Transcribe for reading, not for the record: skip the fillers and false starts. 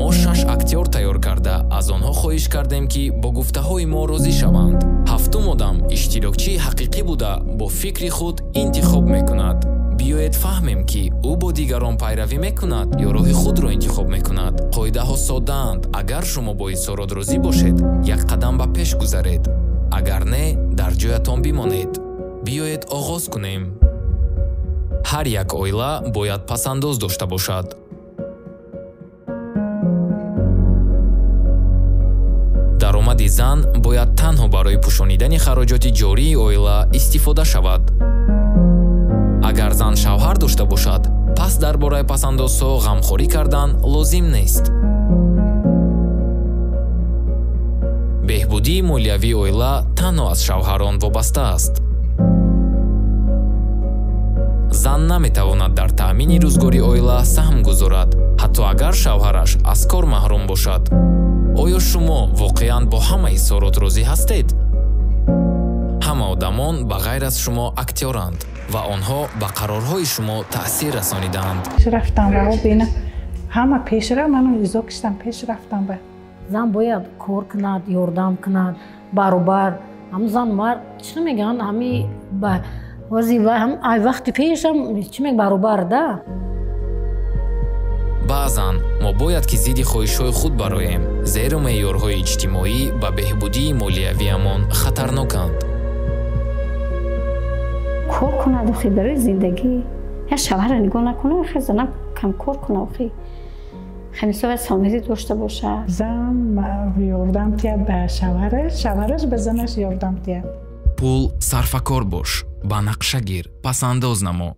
мо 6 актёр тайёр карда аз онҳо хоҳиш кардем ки бо гуфтаҳои мо розӣ шаванд. ҳафтум одам иштирокчии ҳақиқӣ буда бо фикри худ интихоб мекунад. биёед фаҳмем ки ӯ бо дигарон пайравӣ мекунад ё роҳи худро интихоб мекунад. қоидаҳо соддаанд. Агар шумо бо изҳорот розӣ бошед, як қадам ба пеш гузаред. агар не, дар ҷоятон бимонед. биёед оғоз кунем. ҳар як оила бояд пасандоз дошта бошад. даромади зан бояд танҳо барои пӯшонидани хароҷоти ҷории оила истифода шавад. агар зан шавҳар дошта бошад, пас дар бораи пасандозҳо ғамхорӣ кардан лозим нест. беҳбудии молиявии оила танҳо аз шавҳарон вобаста аст. зан наметавонад дар таъмини рӯзгори оила саҳм гузорад, ҳатто агар шавҳараш аз кор маҳрум бошад. оё шумо воқеан бо ҳама изҳорот розӣ ҳастед? ҳама одамон ба ғайр аз шумо актёранд ва онҳо ба қарорҳои шумо таъсир расонидаанд. рафтам ва бина ҳама пешра ману изо киштам пеш рафтам ба. зан бояд кор кунад, ёрдам кунад, баробар. ҳам зан мард чӣ меган ҳами ба вазифа ҳам ай вақти пешам чӣ мег баробар да. баъзан мо бояд ки зидди хоҳишҳои худ бароем, зеро меъёрҳои иҷтимоӣ ба беҳбудии молиявиамон хатарноканд. кор кунад охи барои зиндагӣ. я шавҳарро нигоҳ накунад охи занам кам кор кунад охи. ҳамисо саломатӣ дошта бошад. зан ёрдам кияд ба шавҳараш, шавҳараш ба занаш ёрдам кияд. пул сарфакор бош, ба нақша гир, пасандоз намо.